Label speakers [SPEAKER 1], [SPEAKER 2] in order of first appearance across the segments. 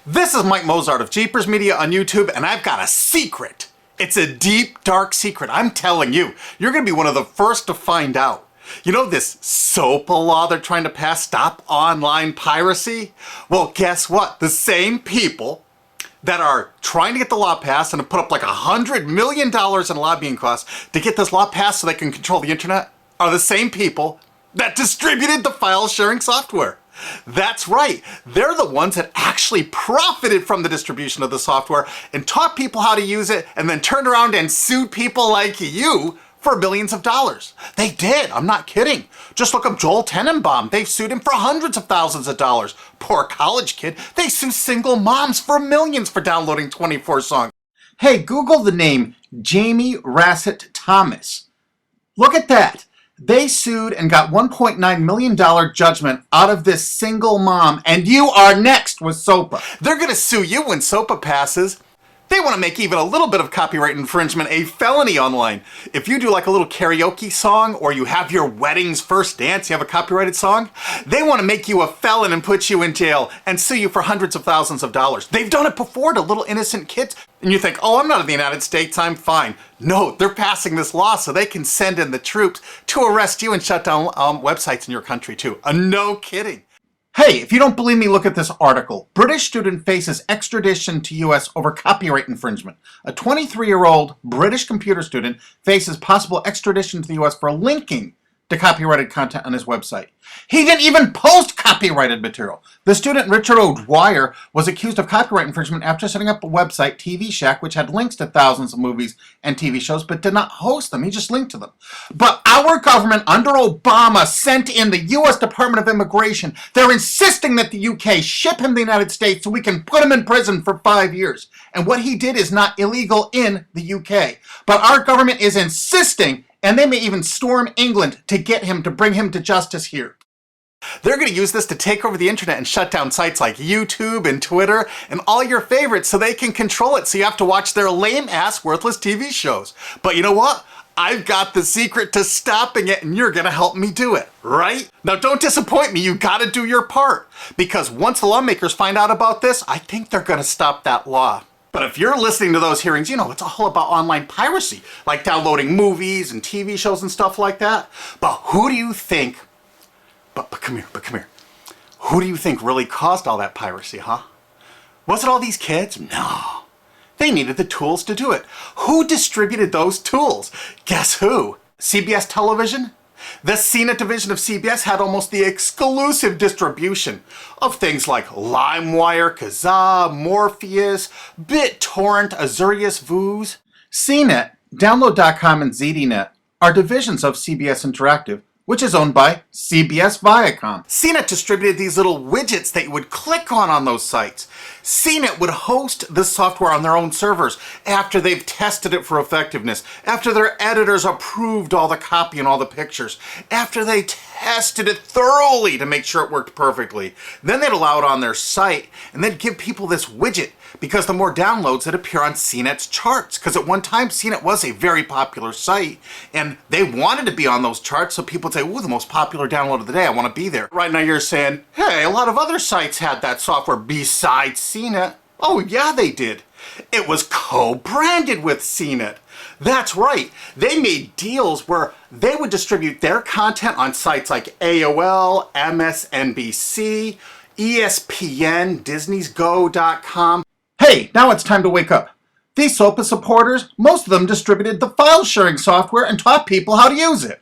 [SPEAKER 1] This is Mike Mozart of Jeepers Media on YouTube, and I've got a secret. It's a deep, dark secret. I'm telling you, you're going to be one of the first to find out. You know this SOPA law they're trying to pass, Stop Online Piracy? Well, guess what? The same people that are trying to get the law passed and have put up like $100 million in lobbying costs to get this law passed so they can control the internet are the same people that distributed the file sharing software. That's right. They're the ones that actually profited from the distribution of the software and taught people how to use it and then turned around and sued people like you for millions of dollars. They did. I'm not kidding. Just look up Joel Tenenbaum. They've sued him for hundreds of thousands of dollars. Poor college kid. They sue single moms for millions for downloading 24 songs. Hey, Google the name Jamie Rassett Thomas. Look at that. They sued and got $1.9 million judgment out of this single mom, and you are next with SOPA. They're going to sue you when SOPA passes. They want to make even a little bit of copyright infringement a felony online. If you do like a little karaoke song, or you have your wedding's first dance, you have a copyrighted song, they want to make you a felon and put you in jail and sue you for hundreds of thousands of dollars. They've done it before to little innocent kids. And you think, oh, I'm not in the United States, I'm fine. No, they're passing this law so they can send in the troops to arrest you and shut down websites in your country too. No kidding. Hey, if you don't believe me, look at this article. British student faces extradition to US over copyright infringement. A 23-year-old British computer student faces possible extradition to the US for linking to copyrighted content on his website. He didn't even post copyrighted material. The student, Richard O'Dwyer, was accused of copyright infringement after setting up a website, TV Shack, which had links to thousands of movies and TV shows, but did not host them. He just linked to them. But our government under Obama sent in the U.S. Department of Immigration. They're insisting that the UK ship him to the United States so we can put him in prison for 5 years. And what he did is not illegal in the UK. But our government is insisting, and they may even storm England to get him, to bring him to justice here. They're going to use this to take over the internet and shut down sites like YouTube and Twitter and all your favorites so they can control it, so you have to watch their lame-ass, worthless TV shows. But you know what? I've got the secret to stopping it, and you're going to help me do it, right? Now, don't disappoint me. You got to do your part. Because once the lawmakers find out about this, I think they're going to stop that law. But if you're listening to those hearings, you know, it's all about online piracy, like downloading movies and TV shows and stuff like that. But who do you think... But come here. Who do you think really caused all that piracy, huh? Was it all these kids? No. They needed the tools to do it. Who distributed those tools? Guess who? CBS Television? The CNET division of CBS had almost the exclusive distribution of things like LimeWire, Kazaa, Morpheus, BitTorrent, Azurius, Vooz. CNET, Download.com, and ZDNet are divisions of CBS Interactive, which is owned by CBS Viacom. CNET distributed these little widgets that you would click on those sites. CNET would host the software on their own servers after they've tested it for effectiveness, after their editors approved all the copy and all the pictures, after they tested it thoroughly to make sure it worked perfectly. Then they'd allow it on their site, and they'd give people this widget, because the more downloads that appear on CNET's charts. Because at one time, CNET was a very popular site, and they wanted to be on those charts, so people would say, ooh, the most popular download of the day, I want to be there. Right now you're saying, hey, a lot of other sites had that software besides CNET. Oh yeah, they did. It was co-branded with CNET. That's right. They made deals where they would distribute their content on sites like AOL, MSNBC, ESPN, Disney'sGo.com. Hey, now it's time to wake up. These SOPA supporters, most of them distributed the file sharing software and taught people how to use it.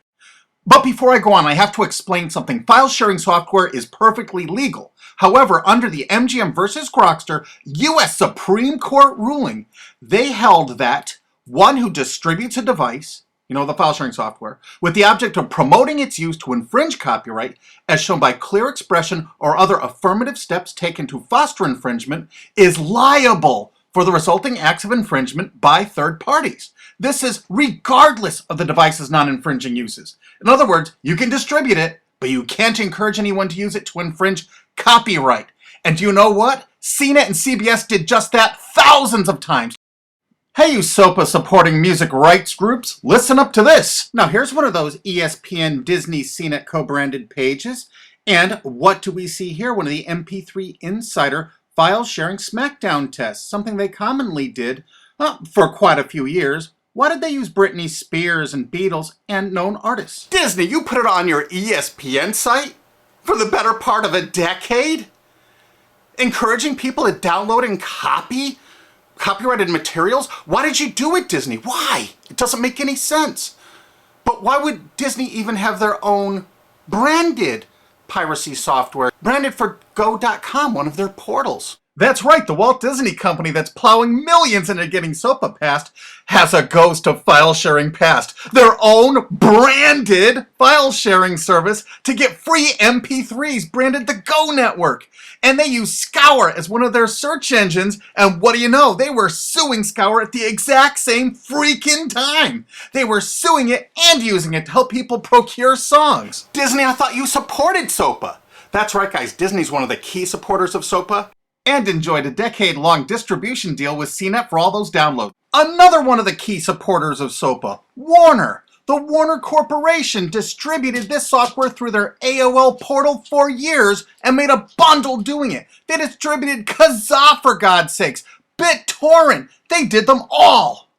[SPEAKER 1] But before I go on, I have to explain something. File sharing software is perfectly legal. However, under the MGM versus Grokster U.S. Supreme Court ruling, they held that one who distributes a device, you know, the file sharing software, with the object of promoting its use to infringe copyright, as shown by clear expression or other affirmative steps taken to foster infringement, is liable for the resulting acts of infringement by third parties. This is regardless of the device's non-infringing uses. In other words, you can distribute it, but you can't encourage anyone to use it to infringe copyright. And do you know what? CNET and CBS did just that thousands of times. Hey, you SOPA supporting music rights groups, listen up to this. Now here's one of those ESPN Disney CNET co-branded pages. And what do we see here? One of the MP3 Insider
[SPEAKER 2] file sharing smackdown tests, something they commonly did for quite a few years. Why did they use Britney Spears and Beatles and known artists?
[SPEAKER 1] Disney, you put it on your ESPN site for the better part of a decade? Encouraging people to download and copy copyrighted materials? Why did you do it, Disney? Why? It doesn't make any sense. But why would Disney even have their own branded piracy software, branded for Go.com, one of their portals?
[SPEAKER 2] That's right, the Walt Disney Company that's plowing millions into getting SOPA passed has a ghost of file sharing past. Their own branded file sharing service to get free MP3s branded the Go Network. And they use Scour as one of their search engines, and what do you know? They were suing Scour at the exact same freaking time. They were suing it and using it to help people procure songs.
[SPEAKER 1] Disney, I thought you supported SOPA. That's right, guys, Disney's one of the key supporters of SOPA.
[SPEAKER 2] And enjoyed a decade-long distribution deal with CNET for all those downloads. Another one of the key supporters of SOPA, Warner. The Warner Corporation distributed this software through their AOL portal for years and made a bundle doing it. They distributed Kazaa, for God's sakes, BitTorrent. They did them all.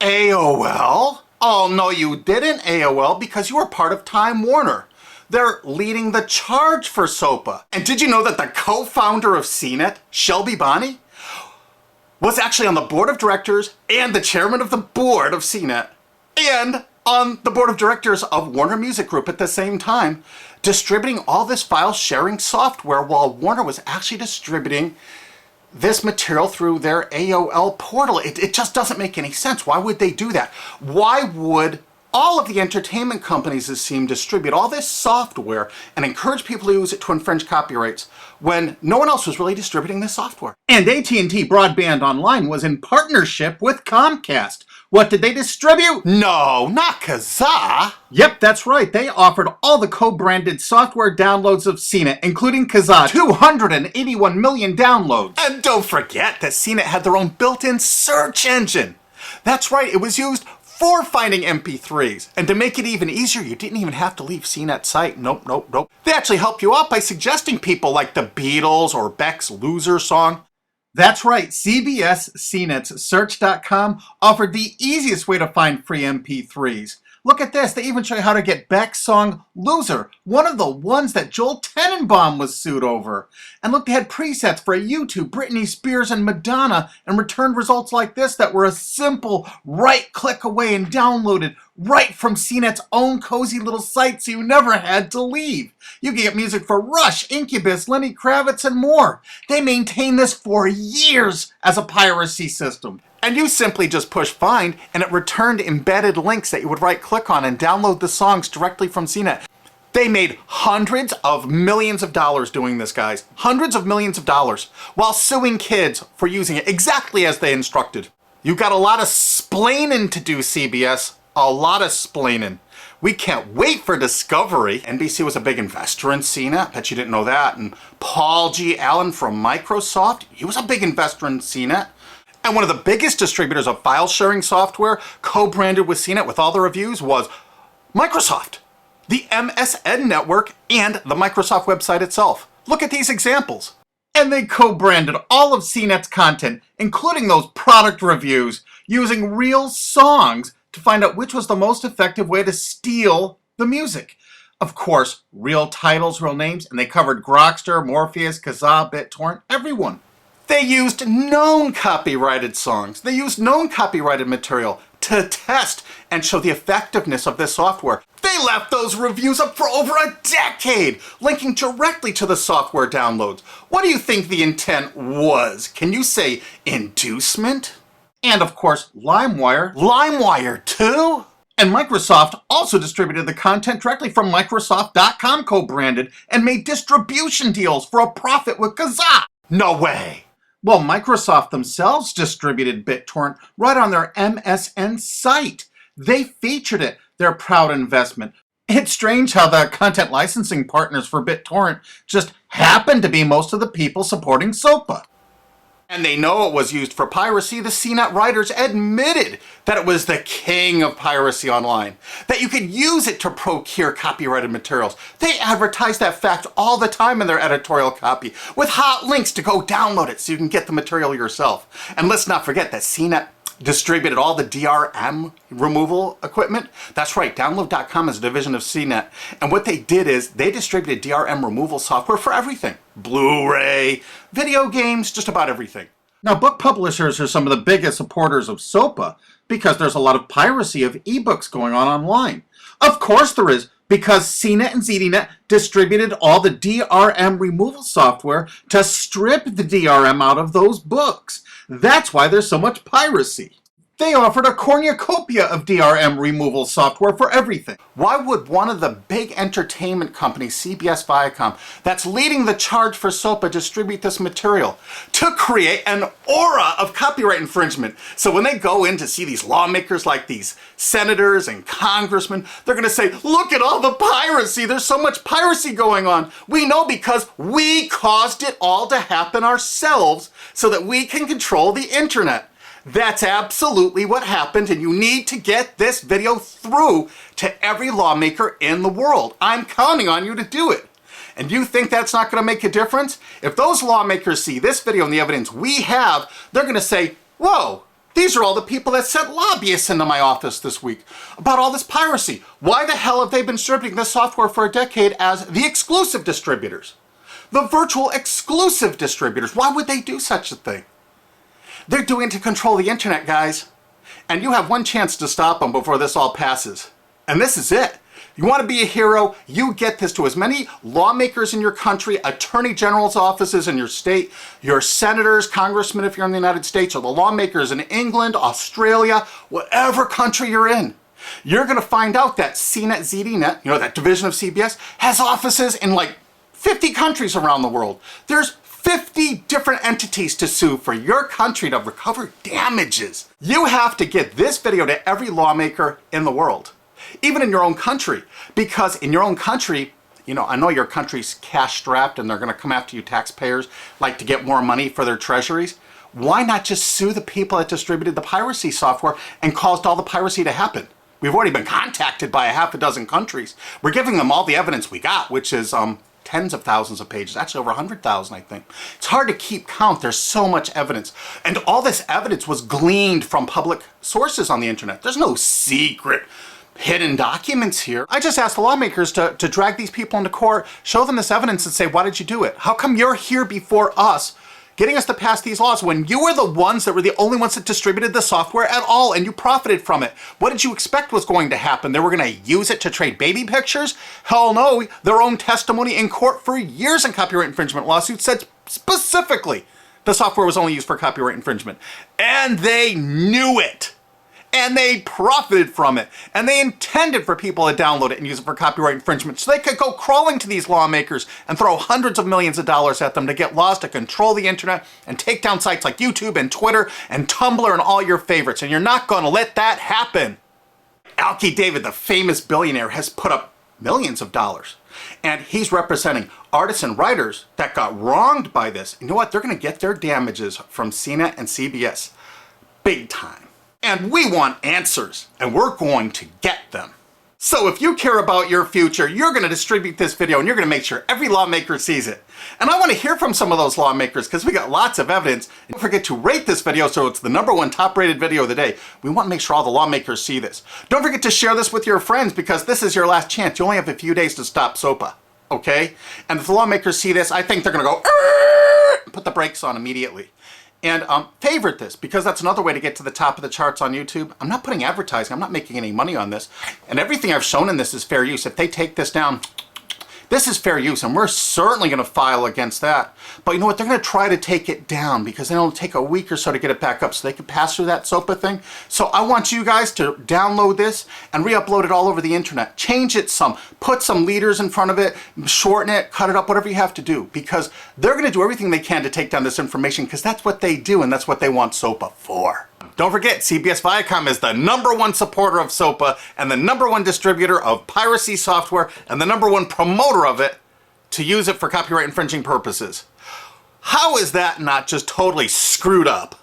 [SPEAKER 1] AOL? Oh, no, you didn't, AOL, because you were part of Time Warner. They're leading the charge for SOPA. And did you know that the co-founder of CNET, Shelby Bonney, was actually on the board of directors and the chairman of the board of CNET and on the board of directors of Warner Music Group at the same time, distributing all this file sharing software while Warner was actually distributing this material through their AOL portal. It just doesn't make any sense. Why would they do that? Why would all of the entertainment companies, it seemed, distribute all this software and encourage people to use it to infringe copyrights when no one else was really distributing this software?
[SPEAKER 2] And AT&T Broadband Online was in partnership with Comcast. What did they distribute?
[SPEAKER 1] No, not Kazaa.
[SPEAKER 2] Yep, that's right. They offered all the co-branded software downloads of CNET, including Kazaa, 281 million downloads.
[SPEAKER 1] And don't forget that CNET had their own built-in search engine. That's right, it was used for finding MP3s. And to make it even easier, you didn't even have to leave CNET's site. Nope. They actually helped you out by suggesting people like the Beatles or Beck's Loser song.
[SPEAKER 2] That's right, CBS CNET's Search.com offered the easiest way to find free MP3s. Look at this, they even show you how to get Beck's song Loser, one of the ones that Joel Tenenbaum was sued over. And look, they had presets for YouTube, Britney Spears, and Madonna, and returned results like this that were a simple right click away and downloaded right from CNET's own cozy little site, so you never had to leave. You can get music for Rush, Incubus, Lenny Kravitz, and more. They maintained this for years as a piracy system.
[SPEAKER 1] And you simply just push find, and it returned embedded links that you would right-click on and download the songs directly from CNET. They made hundreds of millions of dollars doing this, guys. Hundreds of millions of dollars, while suing kids for using it exactly as they instructed. You got a lot of splaining to do, CBS. A lot of splaining. We can't wait for Discovery. NBC was a big investor in CNET. Bet you didn't know that. And Paul G. Allen from Microsoft, he was a big investor in CNET. And one of the biggest distributors of file sharing software co-branded with CNET with all the reviews was Microsoft, the MSN network, and the Microsoft website itself. Look at these examples.
[SPEAKER 2] And they co-branded all of CNET's content, including those product reviews, using real songs to find out which was the most effective way to steal the music. Of course, real titles, real names, and they covered Grokster, Morpheus, Kazaa, BitTorrent, everyone.
[SPEAKER 1] They used known copyrighted songs. They used known copyrighted material to test and show the effectiveness of this software. They left those reviews up for over a decade, linking directly to the software downloads. What do you think the intent was? Can you say inducement?
[SPEAKER 2] And of course, LimeWire.
[SPEAKER 1] LimeWire too?
[SPEAKER 2] And Microsoft also distributed the content directly from Microsoft.com co-branded and made distribution deals for a profit with Kazaa.
[SPEAKER 1] No way.
[SPEAKER 2] Well, Microsoft themselves distributed BitTorrent right on their MSN site. They featured it, their proud investment. It's strange how the content licensing partners for BitTorrent just happen to be most of the people supporting SOPA.
[SPEAKER 1] And they know it was used for piracy. The CNET writers admitted that it was the king of piracy online, that you could use it to procure copyrighted materials. They advertise that fact all the time in their editorial copy with hot links to go download it so you can get the material yourself. And let's not forget that CNET distributed all the DRM removal equipment. That's right, Download.com is a division of CNET. And what they did is they distributed DRM removal software for everything. Blu-ray, video games, just about everything.
[SPEAKER 2] Now, book publishers are some of the biggest supporters of SOPA because there's a lot of piracy of ebooks going on online. Of course there is, because CNET and ZDNet distributed all the DRM removal software to strip the DRM out of those books. That's why there's so much piracy. They offered a cornucopia of DRM removal software for everything.
[SPEAKER 1] Why would one of the big entertainment companies, CBS Viacom, that's leading the charge for SOPA, distribute this material? To create an aura of copyright infringement. So when they go in to see these lawmakers like these senators and congressmen, they're going to say, look at all the piracy. There's so much piracy going on. We know because we caused it all to happen ourselves so that we can control the internet. That's absolutely what happened, and you need to get this video through to every lawmaker in the world. I'm counting on you to do it. And you think that's not going to make a difference? If those lawmakers see this video and the evidence we have, they're going to say, whoa, these are all the people that sent lobbyists into my office this week about all this piracy. Why the hell have they been distributing this software for a decade as the exclusive distributors? The virtual exclusive distributors. Why would they do such a thing? They're doing it to control the internet, guys. And you have one chance to stop them before this all passes. And this is it. You want to be a hero, you get this to as many lawmakers in your country, attorney general's offices in your state, your senators, congressmen if you're in the United States, or the lawmakers in England, Australia, whatever country you're in. You're going to find out that CNET, ZDNet, that division of CBS, has offices in like 50 countries around the world. There's 50 different entities to sue for your country to recover damages. You have to get this video to every lawmaker in the world, even in your own country, because in your own country, I know your country's cash strapped and they're going to come after you taxpayers like to get more money for their treasuries. Why not just sue the people that distributed the piracy software and caused all the piracy to happen? We've already been contacted by a half a dozen countries. We're giving them all the evidence we got, which is tens of thousands of pages, actually over 100,000, I think. It's hard to keep count. There's so much evidence. And all this evidence was gleaned from public sources on the internet. There's no secret hidden documents here. I just asked the lawmakers to drag these people into court, show them this evidence and say, why did you do it? How come you're here before us getting us to pass these laws when you were the ones that were the only ones that distributed the software at all and you profited from it? What did you expect was going to happen? They were going to use it to trade baby pictures? Hell no. Their own testimony in court for years in copyright infringement lawsuits said specifically the software was only used for copyright infringement. And they knew it. And they profited from it. And they intended for people to download it and use it for copyright infringement so they could go crawling to these lawmakers and throw hundreds of millions of dollars at them to get laws to control the internet and take down sites like YouTube and Twitter and Tumblr and all your favorites. And you're not going to let that happen. Alki David, the famous billionaire, has put up millions of dollars. And he's representing artists and writers that got wronged by this. You know what? They're going to get their damages from CNET and CBS. Big time. And we want answers, and we're going to get them. So if you care about your future, you're going to distribute this video and you're going to make sure every lawmaker sees it. And I want to hear from some of those lawmakers because we got lots of evidence. Don't forget to rate this video so it's the #1 top rated video of the day. We want to make sure all the lawmakers see this. Don't forget to share this with your friends because this is your last chance. You only have a few days to stop SOPA, okay? And if the lawmakers see this, I think they're going to go, put the brakes on immediately. And favorite this, because that's another way to get to the top of the charts on YouTube. I'm not putting advertising. I'm not making any money on this. And everything I've shown in this is fair use. If they take this down, this is fair use, and we're certainly going to file against that. But you know what? They're going to try to take it down because then it'll take a week or so to get it back up so they can pass through that SOPA thing. So I want you guys to download this and re-upload it all over the internet. Change it some. Put some leaders in front of it. Shorten it. Cut it up. Whatever you have to do. Because they're going to do everything they can to take down this information because that's what they do and that's what they want SOPA for. Don't forget, CBS Viacom is the #1 supporter of SOPA and the #1 distributor of piracy software and the #1 promoter of it to use it for copyright infringing purposes. How is that not just totally screwed up?